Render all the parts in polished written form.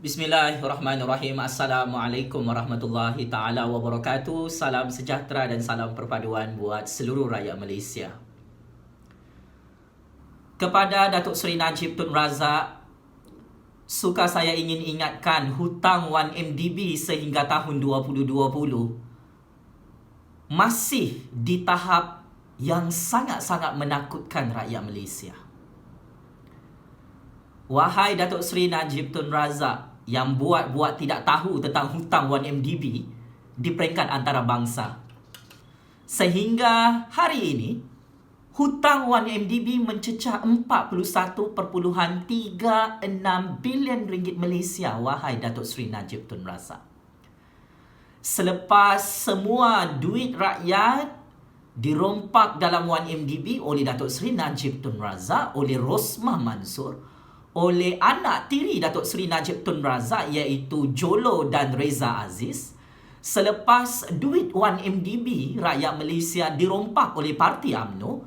Bismillahirrahmanirrahim. Assalamualaikum warahmatullahi ta'ala wabarakatuh. Salam sejahtera dan salam perpaduan buat seluruh rakyat Malaysia. Kepada Datuk Seri Najib Tun Razak, suka saya ingin ingatkan hutang 1MDB sehingga tahun 2020 masih di tahap yang sangat-sangat menakutkan rakyat Malaysia. Wahai Datuk Seri Najib Tun Razak yang buat-buat tidak tahu tentang hutang 1MDB di peringkat antarabangsa. Sehingga hari ini, hutang 1MDB mencecah 41.36 bilion ringgit Malaysia, wahai Datuk Seri Najib Tun Razak. Selepas semua duit rakyat dirompak dalam 1MDB oleh Datuk Seri Najib Tun Razak, oleh Rosmah Mansor, oleh anak tiri Datuk Seri Najib Tun Razak iaitu Jolo dan Reza Aziz. Selepas duit 1MDB rakyat Malaysia dirompak oleh Parti UMNO,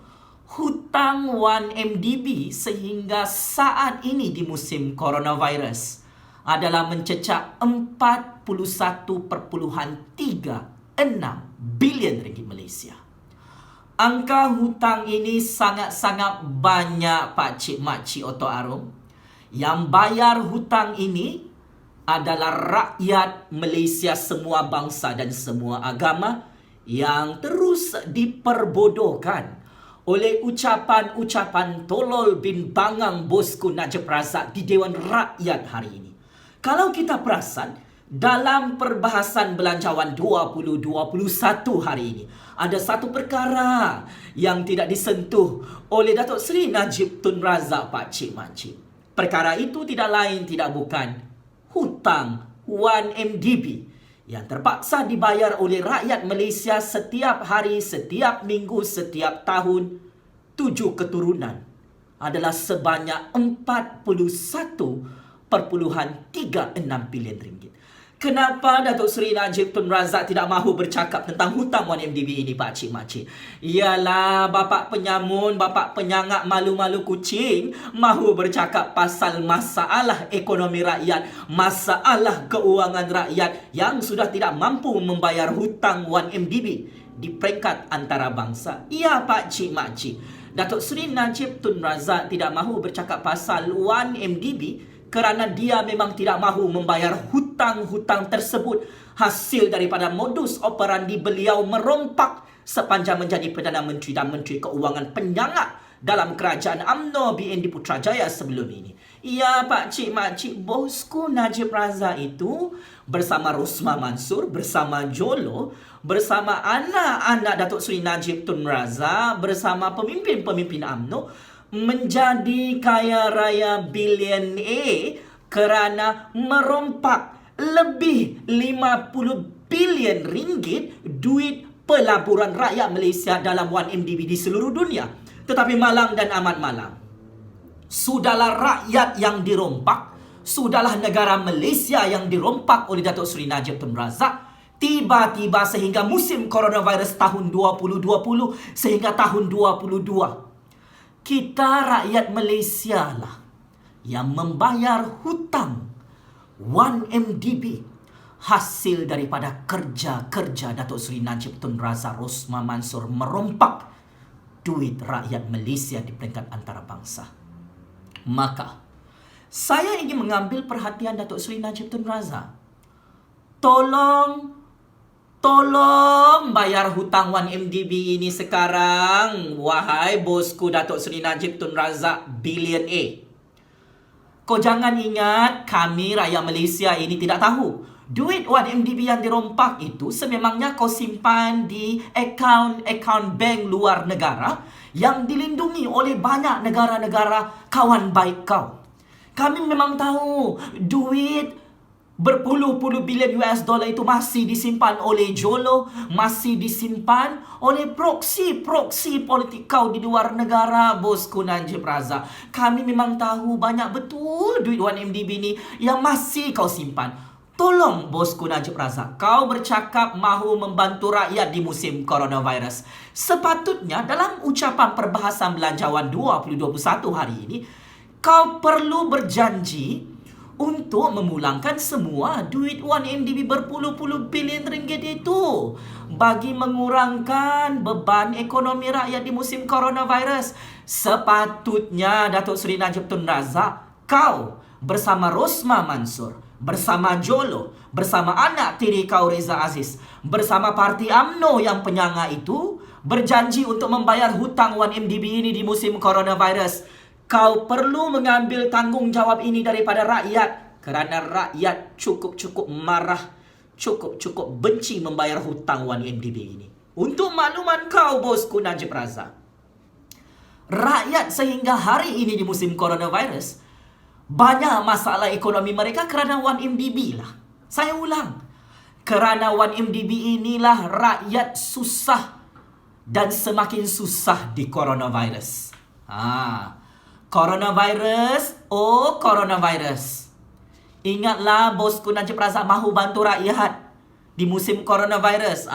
hutang 1MDB sehingga saat ini di musim coronavirus adalah mencecah 41.36 bilion ringgit Malaysia. Angka hutang ini sangat-sangat banyak pakcik makcik otok arum. Yang bayar hutang ini adalah rakyat Malaysia semua bangsa dan semua agama yang terus diperbodohkan oleh ucapan-ucapan tolol bin bangang bosku Najib Razak di Dewan Rakyat hari ini. Kalau kita perasan, dalam perbahasan belanjawan 2021 hari ini, ada satu perkara yang tidak disentuh oleh Datuk Seri Najib Tun Razak pakcik makcik. Perkara itu tidak lain tidak bukan hutang 1MDB yang terpaksa dibayar oleh rakyat Malaysia setiap hari, setiap minggu, setiap tahun 7 keturunan adalah sebanyak 41.36 bilion ringgit. Kenapa Datuk Seri Najib Tun Razak tidak mahu bercakap tentang hutang 1MDB ini pakcik makcik? Ialah bapak penyamun, bapak penyangak malu-malu kucing mahu bercakap pasal masalah ekonomi rakyat, masalah keuangan rakyat yang sudah tidak mampu membayar hutang 1MDB di peringkat antarabangsa. Ya pakcik makcik, Datuk Seri Najib Tun Razak tidak mahu bercakap pasal 1MDB kerana dia memang tidak mahu membayar hutang-hutang tersebut hasil daripada modus operandi beliau merompak sepanjang menjadi Perdana Menteri dan Menteri Keuangan penyangak dalam kerajaan UMNO BND Putrajaya sebelum ini. Ya pakcik makcik, bosku Najib Razak itu bersama Rosmah Mansor, bersama Jolo, bersama anak-anak Datuk Seri Najib Tun Razak, bersama pemimpin-pemimpin UMNO menjadi kaya raya bilioner kerana merompak lebih 50 bilion ringgit duit pelaburan rakyat Malaysia dalam 1MDB di seluruh dunia. Tetapi malang dan amat malang, sudahlah rakyat yang dirompak, sudahlah negara Malaysia yang dirompak oleh Datuk Seri Najib Tun Razak. Tiba-tiba sehingga musim coronavirus tahun 2020 sehingga tahun 2022, kita rakyat Malaysia lah yang membayar hutang 1MDB hasil daripada kerja-kerja Datuk Seri Najib Tun Razak, Rosmah Mansor merompak duit rakyat Malaysia di peringkat antarabangsa. Maka saya ingin mengambil perhatian Datuk Seri Najib Tun Razak. Tolong bayar hutang 1MDB ini sekarang, wahai bosku Datuk Seri Najib Tun Razak bilioner. Kau jangan ingat kami rakyat Malaysia ini tidak tahu. Duit 1MDB yang dirompak itu sememangnya kau simpan di akaun bank luar negara yang dilindungi oleh banyak negara-negara kawan baik kau. Kami memang tahu duit berpuluh-puluh bilion US dollar itu masih disimpan oleh Jolo, masih disimpan oleh proksi politik kau di luar negara, bosku Najib Razak. Kami memang tahu banyak betul duit 1MDB ini yang masih kau simpan. Tolong bosku Najib Razak, kau bercakap mahu membantu rakyat di musim coronavirus. Sepatutnya dalam ucapan perbahasan belanjawan 2021 hari ini, kau perlu berjanji untuk memulangkan semua duit 1MDB berpuluh-puluh bilion ringgit itu bagi mengurangkan beban ekonomi rakyat di musim coronavirus. Sepatutnya Datuk Seri Najib Tun Razak, kau bersama Rosmah Mansor, bersama Jolo, bersama anak tiri kau Reza Aziz, bersama Parti UMNO yang penyangga itu berjanji untuk membayar hutang 1MDB ini di musim coronavirus. Kau perlu mengambil tanggungjawab ini daripada rakyat, kerana rakyat cukup-cukup marah, cukup-cukup benci membayar hutang 1MDB ini. Untuk makluman kau, bosku Najib Razak, rakyat sehingga hari ini di musim coronavirus banyak masalah ekonomi mereka kerana 1MDB lah. Saya ulang, kerana 1MDB inilah rakyat susah dan semakin susah di coronavirus. Coronavirus, oh coronavirus. Ingatlah bosku Najib Razak mahu bantu rakyat di musim coronavirus.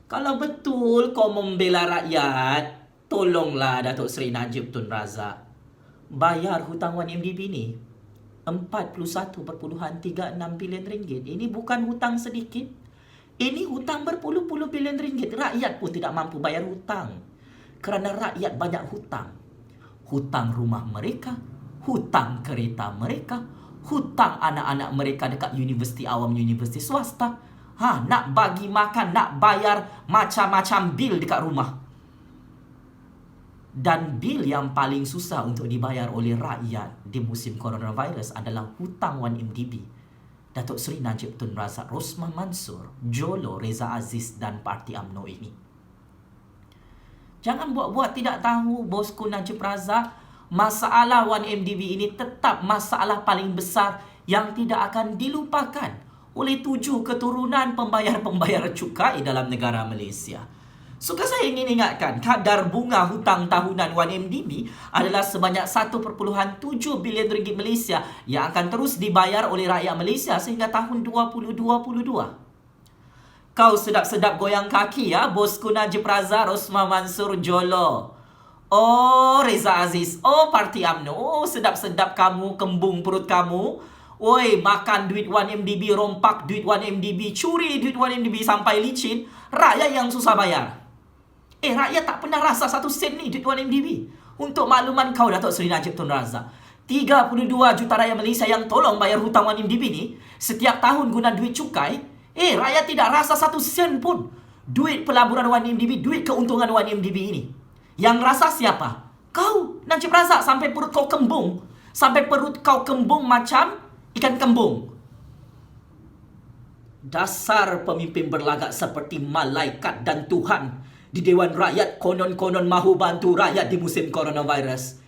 Kalau betul kau membela rakyat, tolonglah Datuk Seri Najib Tun Razak bayar hutang 1MDB ni 41.36 bilion ringgit. Ini bukan hutang sedikit. Ini hutang berpuluh-puluh bilion ringgit. Rakyat pun tidak mampu bayar hutang kerana rakyat banyak hutang. Hutang rumah mereka, hutang kereta mereka, hutang anak-anak mereka dekat universiti awam, universiti swasta. Nak bagi makan, nak bayar macam-macam bil dekat rumah. Dan bil yang paling susah untuk dibayar oleh rakyat di musim coronavirus adalah hutang 1MDB. Datuk Seri Najib Tun Razak, Rosmah Mansor, Jolo, Reza Aziz dan Parti UMNO ini. Jangan buat-buat tidak tahu, bosku Najib Razak. Masalah 1MDB ini tetap masalah paling besar yang tidak akan dilupakan oleh 7 keturunan pembayar-pembayar cukai dalam negara Malaysia. Suka saya ingin ingatkan, kadar bunga hutang tahunan 1MDB adalah sebanyak 1.7 bilion ringgit Malaysia yang akan terus dibayar oleh rakyat Malaysia sehingga tahun 2022. Kau sedap-sedap goyang kaki ya, bosku Najib Razak, Rosmah Mansor, Jolo. Oh, Reza Aziz. Oh, Parti UMNO. Oh, sedap-sedap kamu, kembung perut kamu. Oi, makan duit 1MDB, rompak duit 1MDB, curi duit 1MDB sampai licin. Rakyat yang susah bayar. Rakyat tak pernah rasa 1 sen ni duit 1MDB. Untuk makluman kau, Datuk Seri Najib Tun Razak, 32 juta rakyat Malaysia yang tolong bayar hutang 1MDB ni setiap tahun guna duit cukai. Rakyat tidak rasa 1 sen pun duit pelaburan 1MDB, duit keuntungan 1MDB ini. Yang rasa siapa? Kau, Najib Razak, sampai perut kau kembung. Sampai perut kau kembung macam ikan kembung. Dasar pemimpin berlagak seperti malaikat dan Tuhan di Dewan Rakyat, konon-konon mahu bantu rakyat di musim coronavirus.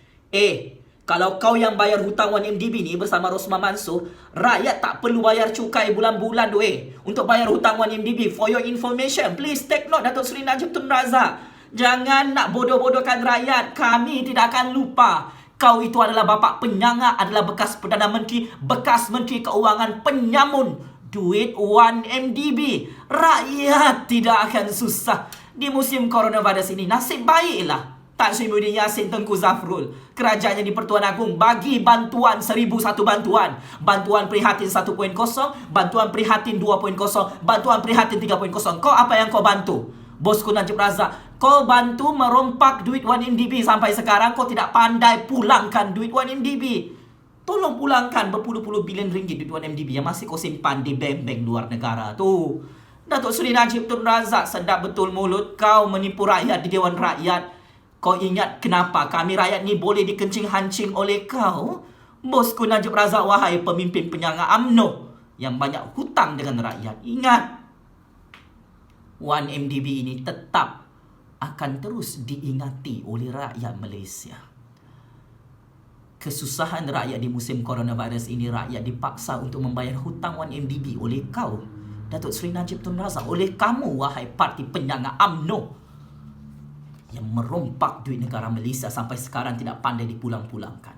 Kalau kau yang bayar hutang 1MDB ni bersama Rosmah Mansor, rakyat tak perlu bayar cukai bulan-bulan untuk bayar hutang 1MDB. For your information, please take note, Datuk Seri Najib Tun Razak. Jangan nak bodoh-bodohkan rakyat. Kami tidak akan lupa. Kau itu adalah bapa penyangga, adalah bekas Perdana Menteri, bekas Menteri Keuangan, penyamun duit 1MDB. Rakyat tidak akan susah di musim coronavirus ini. Nasib baiklah Tan Sri Muhyiddin Yassin Tengku Zafrul, kerajaannya di Pertuan Agong, bagi bantuan 1001 bantuan. Bantuan prihatin 1.0, bantuan prihatin 2.0, bantuan prihatin 3.0. Kau apa yang kau bantu? Bosku Najib Razak, kau bantu merompak duit 1MDB sampai sekarang kau tidak pandai pulangkan duit 1MDB. Tolong pulangkan berpuluh-puluh bilion ringgit duit 1MDB yang masih kau simpan di bank-bank luar negara tu. Datuk Seri Najib Tun Razak, sedap betul mulut kau menipu rakyat di Dewan Rakyat. Kau ingat kenapa kami rakyat ni boleh dikencing-hancing oleh kau? Bosku Najib Razak, wahai pemimpin penyangga UMNO yang banyak hutang dengan rakyat. Ingat, 1MDB ini tetap akan terus diingati oleh rakyat Malaysia. Kesusahan rakyat di musim coronavirus ini, rakyat dipaksa untuk membayar hutang 1MDB oleh kau, Datuk Seri Najib Tun Razak, oleh kamu, wahai parti penyangga UMNO yang merompak duit negara Malaysia sampai sekarang tidak pandai dipulang-pulangkan.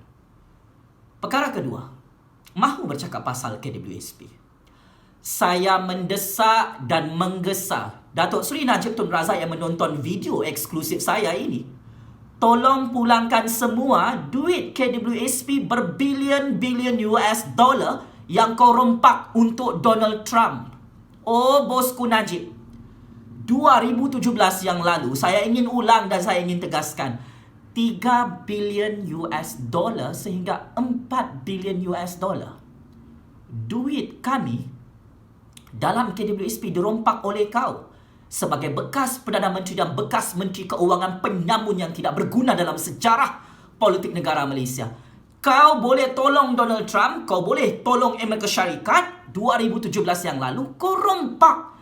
Perkara kedua, mahu bercakap pasal KWSP. Saya mendesak dan menggesa Datuk Seri Najib Tun Razak yang menonton video eksklusif saya ini tolong pulangkan semua duit KWSP berbilion-bilion US dollar yang kau rompak untuk Donald Trump. Oh, bosku Najib. 2017 yang lalu, saya ingin ulang dan saya ingin tegaskan. 3 bilion US dollar sehingga 4 bilion US dollar. Duit kami dalam KWSP dirompak oleh kau sebagai bekas Perdana Menteri dan bekas Menteri Keuangan penyamun yang tidak berguna dalam sejarah politik negara Malaysia. Kau boleh tolong Donald Trump, kau boleh tolong Amerika Syarikat 2017 yang lalu, kau rompak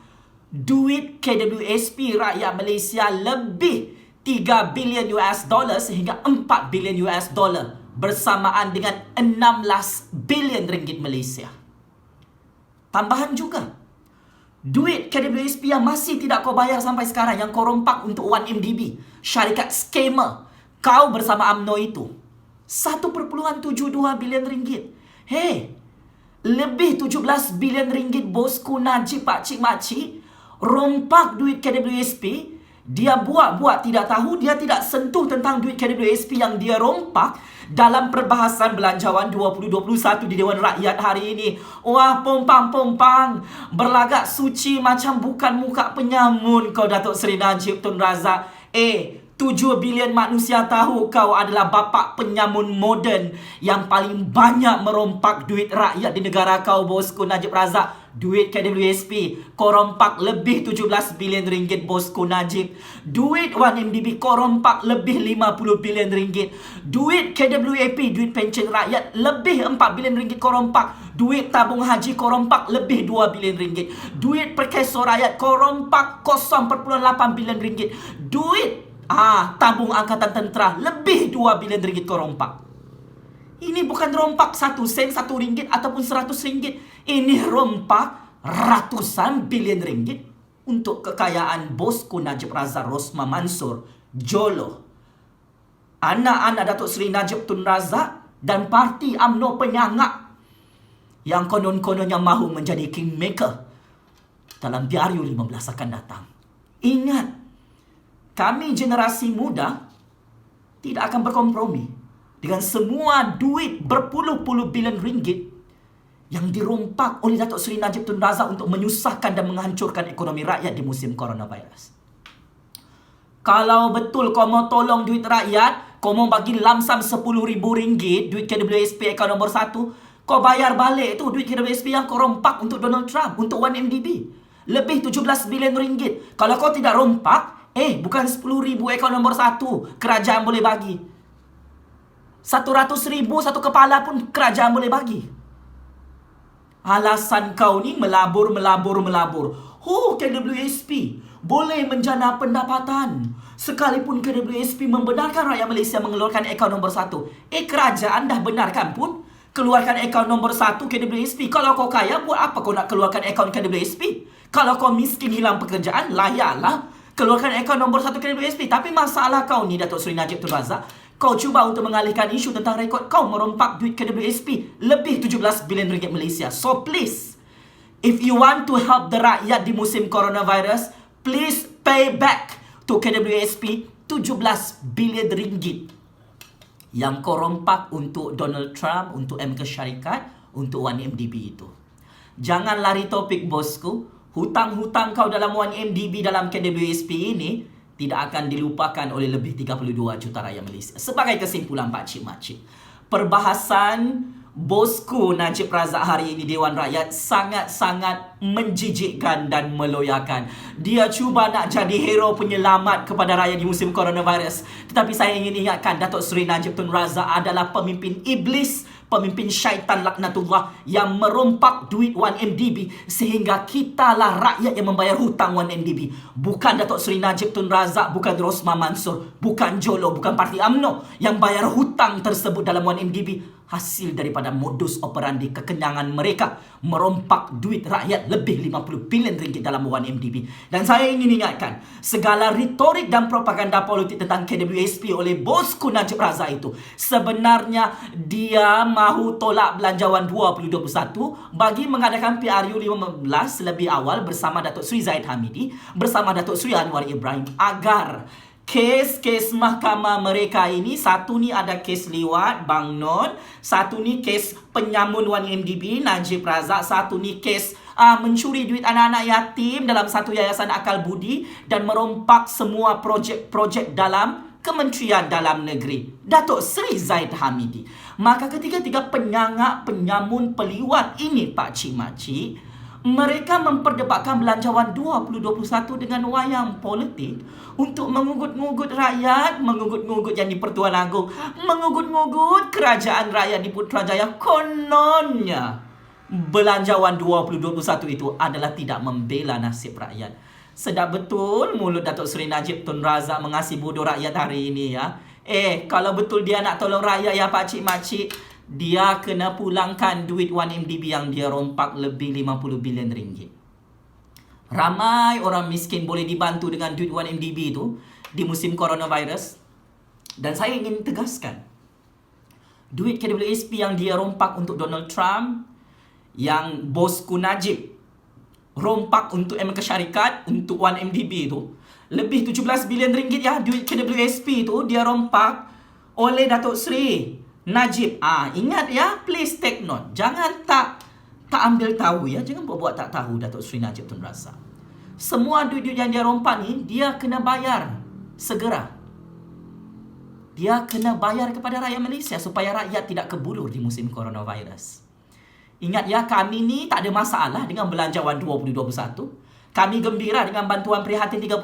duit KWSP rakyat Malaysia lebih 3 bilion US dollar sehingga 4 bilion US dollar bersamaan dengan 16 bilion ringgit Malaysia. Tambahan juga, duit KWSP yang masih tidak kau bayar sampai sekarang, yang kau rompak untuk 1MDB, syarikat scammer kau bersama UMNO itu, 1.72 bilion ringgit. Hei, lebih 17 bilion ringgit bosku Najib, pakcik makcik rompak duit KWSP. Dia buat-buat tidak tahu, dia tidak sentuh tentang duit KWSP yang dia rompak dalam perbahasan belanjawan 2021 di Dewan Rakyat hari ini. Wah, pompang-pompang, berlagak suci macam bukan muka penyamun kau, Datuk Seri Najib Tun Razak. 7 bilion manusia tahu kau adalah bapa penyamun moden yang paling banyak merompak duit rakyat di negara kau, bosku Najib Razak. Duit KWSP kau rompak lebih 17 bilion ringgit, bosku Najib. Duit 1MDB kau rompak lebih 50 bilion ringgit. Duit KWAP, duit pencen rakyat, lebih 4 bilion ringgit kau rompak. Duit tabung haji kau rompak lebih 2 bilion ringgit. Duit perkeso rakyat kau rompak 0.8 bilion ringgit. Duit tabung angkatan tentera lebih 2 bilion ringgit kau rompak. Ini bukan rompak 1 sen, 1 ringgit ataupun 100 ringgit. Ini rompak ratusan bilion ringgit untuk kekayaan bosku Najib Razak Rosma Mansor Jolo. Anak-anak Datuk Seri Najib Tun Razak dan parti UMNO penyangak yang konon-kononnya mahu menjadi kingmaker dalam BRU 15 akan datang. Ingat, kami generasi muda tidak akan berkompromi dengan semua duit berpuluh-puluh bilion ringgit yang dirompak oleh Datuk Seri Najib Tun Razak untuk menyusahkan dan menghancurkan ekonomi rakyat di musim coronavirus. Kalau betul kau mau tolong duit rakyat, kau mau bagi lamsam 10,000 ringgit duit KWSP akaun nombor 1, kau bayar balik tu duit KWSP yang kau rompak untuk Donald Trump, untuk 1MDB. Lebih 17 bilion ringgit. Kalau kau tidak rompak, bukan 10,000 akaun nombor 1 kerajaan boleh bagi. 100,000 satu kepala pun kerajaan boleh bagi. Alasan kau ni melabur. KWSP boleh menjana pendapatan. Sekalipun KWSP membenarkan rakyat Malaysia mengeluarkan akaun nombor 1. Kerajaan dah benarkan pun keluarkan akaun nombor 1 KWSP. Kalau kau kaya, buat apa kau nak keluarkan akaun KWSP? Kalau kau miskin hilang pekerjaan, layaklah keluarkan akaun nombor 1 KWSP. Tapi masalah kau ni, Datuk Seri Najib Tun Razak, kau cuba untuk mengalihkan isu tentang rekod kau merompak duit KWSP lebih 17 bilion ringgit Malaysia. So please, if you want to help the rakyat di musim coronavirus, please pay back to KWSP 17 bilion ringgit yang kau rompak untuk Donald Trump, untuk Amerika Syarikat, untuk 1MDB itu. Jangan lari topik, bosku. Hutang-hutang kau dalam 1MDB, dalam KWSP ini tidak akan dilupakan oleh lebih 32 juta rakyat Malaysia. Sebagai kesimpulan, pakcik-makcik, perbahasan bosku Najib Razak hari ini Dewan Rakyat sangat-sangat menjijikkan dan meloyakan. Dia cuba nak jadi hero penyelamat kepada rakyat di musim coronavirus. Tetapi saya ingin ingatkan, Datuk Seri Najib Tun Razak adalah pemimpin iblis, pemimpin syaitan laknatullah yang merompak duit 1MDB sehingga kitalah rakyat yang membayar hutang 1MDB. Bukan Datuk Seri Najib Tun Razak, bukan Rosma Mansor, bukan Jolo, bukan parti UMNO yang bayar hutang tersebut dalam 1MDB. Hasil daripada modus operandi kekenyangan mereka merompak duit rakyat lebih 50 bilion ringgit dalam 1MDB. Dan saya ingin ingatkan, segala retorik dan propaganda politik tentang KWSP oleh bosku Najib Razak itu sebenarnya dia mahu tolak belanjawan 2021 bagi mengadakan PRU 15 lebih awal bersama Datuk Seri Zahid Hamidi, bersama Datuk Seri Anwar Ibrahim agar Kes-kes mahkamah mereka ini, satu ni ada kes liwat Bang Non, satu ni kes penyamun 1MDB Najib Razak, satu ni kes mencuri duit anak-anak yatim dalam satu yayasan akal budi dan merompak semua projek-projek dalam Kementerian Dalam Negeri Datuk Seri Zahid Hamidi. Maka ketiga-tiga penyangak, penyamun, peliwat ini Pak Cik Makcik, mereka memperdebatkan belanjawan 2021 dengan wayang politik untuk mengugut-ngugut rakyat, mengugut-ngugut Yang di-Pertuan Agong, mengugut-ngugut kerajaan rakyat di Putrajaya. Kononnya belanjawan 2021 itu adalah tidak membela nasib rakyat. Sedap betul mulut Datuk Seri Najib Tun Razak mengasihi bodoh rakyat hari ini ya. Kalau betul dia nak tolong rakyat ya Pak Cik Makcik, dia kena pulangkan duit 1MDB yang dia rompak lebih 50 bilion ringgit. Ramai orang miskin boleh dibantu dengan duit 1MDB itu di musim coronavirus. Dan saya ingin tegaskan, duit KWSP yang dia rompak untuk Donald Trump, yang bosku Najib rompak untuk Amerika Syarikat, untuk 1MDB itu, lebih 17 bilion ringgit ya, duit KWSP itu dia rompak oleh Datuk Seri Najib. Ingat ya, please take note. Jangan tak ambil tahu ya. Jangan buat tak tahu Datuk Seri Najib Tun Razak. Semua duit-duit yang dia rompak ni, dia kena bayar segera. Dia kena bayar kepada rakyat Malaysia supaya rakyat tidak kebulur di musim coronavirus. Ingat ya, kami ni tak ada masalah dengan belanjawan 2021. Kami gembira dengan bantuan Prihatin 3.0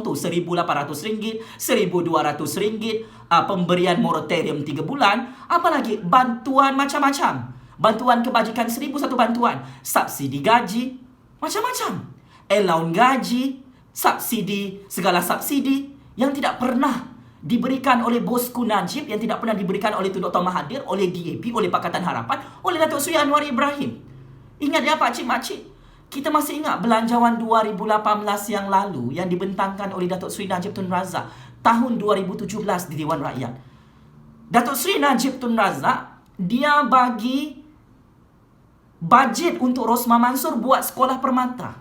tu, RM1,800, RM1,200, pemberian moratorium 3 bulan, apalagi bantuan macam-macam. Bantuan kebajikan 1,001 bantuan, subsidi gaji, macam-macam. Allowance gaji, subsidi, segala subsidi yang tidak pernah diberikan oleh bosku Najib, yang tidak pernah diberikan oleh Tun Dr. Mahathir, oleh DAP, oleh Pakatan Harapan, oleh Datuk Seri Anwar Ibrahim. Ingat ya Pak Cik Makcik, kita masih ingat belanjawan 2018 yang lalu yang dibentangkan oleh Datuk Seri Najib Tun Razak tahun 2017 di Dewan Rakyat. Datuk Seri Najib Tun Razak, dia bagi bajet untuk Rosmah Mansur buat sekolah permata.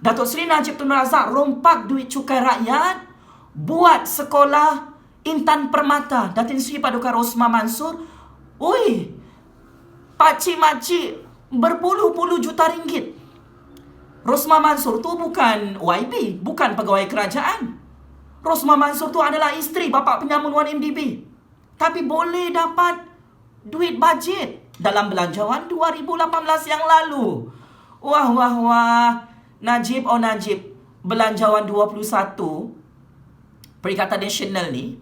Datuk Seri Najib Tun Razak rompak duit cukai rakyat buat sekolah Intan Permata. Datin Seri Paduka Rosmah Mansur, Pak Cik Makcik, berpuluh-puluh juta ringgit. Rosmah Mansur tu bukan YB, bukan pegawai kerajaan. Rosmah Mansur tu adalah isteri bapa penyamun 1MDB. Tapi boleh dapat duit bajet dalam belanjawan 2018 yang lalu. Wah. Najib, belanjawan 21 Perikatan Nasional ni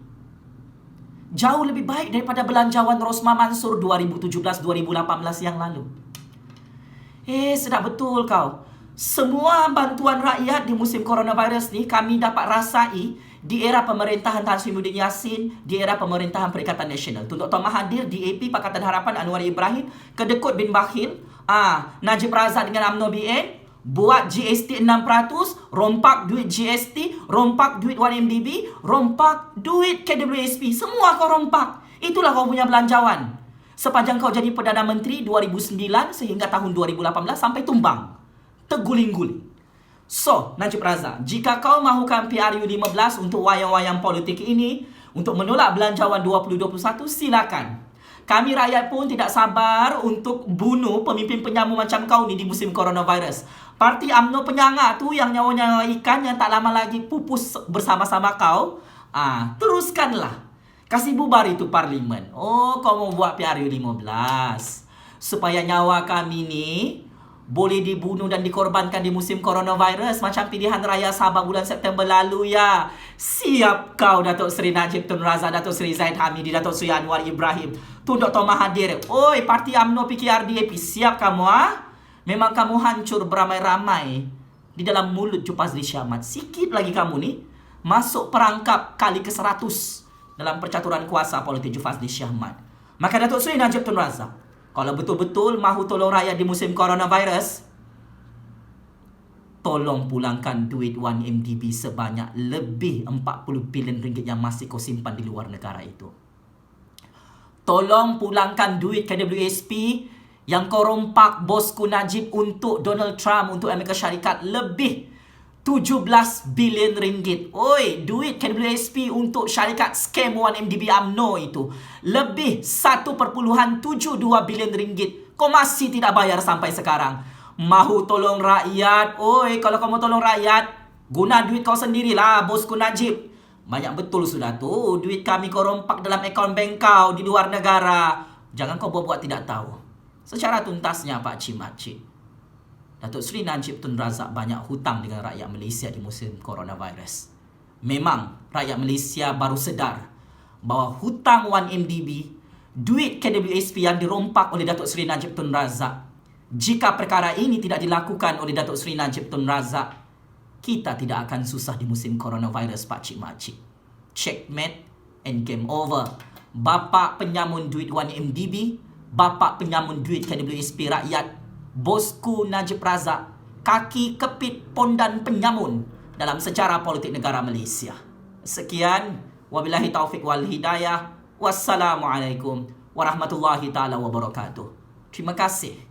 jauh lebih baik daripada belanjawan Rosmah Mansur 2017-2018 yang lalu. Sedap betul kau. Semua bantuan rakyat di musim coronavirus ni kami dapat rasai di era pemerintahan Tan Sri Muhyiddin Yassin, di era pemerintahan Perikatan Nasional. Tun Dr. Mahathir, DAP, Pakatan Harapan, Anwar Ibrahim, Kedekut bin Bakhil, Najib Razak dengan UMNO BN, buat GST 6%, rompak duit GST, rompak duit 1MDB, rompak duit KWSP. Semua kau rompak. Itulah kau punya belanjawan. Sepanjang kau jadi Perdana Menteri 2009 sehingga tahun 2018 sampai tumbang. Terguling-guling. So, Najib Razak, jika kau mahukan PRU 15 untuk wayang-wayang politik ini, untuk menolak belanjawan 2021, silakan. Kami rakyat pun tidak sabar untuk bunuh pemimpin penyamun macam kau ni di musim coronavirus. Parti UMNO penyangak tu yang nyawa-nyawa ikan yang tak lama lagi pupus bersama-sama kau. Teruskanlah. Kasih bubar itu parlimen. Kau mau buat PRU 15. Supaya nyawa kami ni boleh dibunuh dan dikorbankan di musim coronavirus macam pilihan raya Sabah bulan September lalu ya. Siap kau Datuk Seri Najib Tun Razak, Datuk Seri Zahid Hamidi, Datuk Seri Anwar Ibrahim, Tun Dr. Mahathir. Parti UMNO PKR-DAP, siap kamu Memang kamu hancur beramai-ramai di dalam mulut Jufazli Syahmat. Sikit lagi kamu ni masuk perangkap kali ke-100 dalam percaturan kuasa politik Jufazli Syahmat. Maka Datuk Seri Najib Tun Razak, kalau betul-betul mahu tolong rakyat di musim coronavirus, tolong pulangkan duit 1MDB sebanyak lebih 40 bilion ringgit yang masih kau simpan di luar negara itu. Tolong pulangkan duit KWSP yang kau rompak bosku Najib untuk Donald Trump, untuk Amerika Syarikat, lebih 17 bilion ringgit. Oi, duit KWSP untuk syarikat scam 1MDB UMNO itu lebih 1.72 bilion ringgit. Kau masih tidak bayar sampai sekarang. Mahu tolong rakyat. Oi, kalau kamu tolong rakyat, guna duit kau sendirilah, bosku Najib. Banyak betul sudah tu duit kami kau rompak dalam akaun bank kau di luar negara. Jangan kau buat-buat tidak tahu. Secara tuntasnya Pak Cik Makcik, Datuk Seri Najib Tun Razak banyak hutang dengan rakyat Malaysia di musim coronavirus. Memang rakyat Malaysia baru sedar bahawa hutang 1MDB, duit KWSP yang dirompak oleh Datuk Seri Najib Tun Razak, jika perkara ini tidak dilakukan oleh Datuk Seri Najib Tun Razak, kita tidak akan susah di musim coronavirus Pak Cik Makcik. Checkmate and game over. Bapak penyamun duit 1MDB, bapak penyamun duit KWSP rakyat, bosku Najib Razak, kaki kepit pondan penyamun dalam sejarah politik negara Malaysia. Sekian, wabillahi taufiq wal hidayah. Wassalamualaikum warahmatullahi taala wabarakatuh. Terima kasih.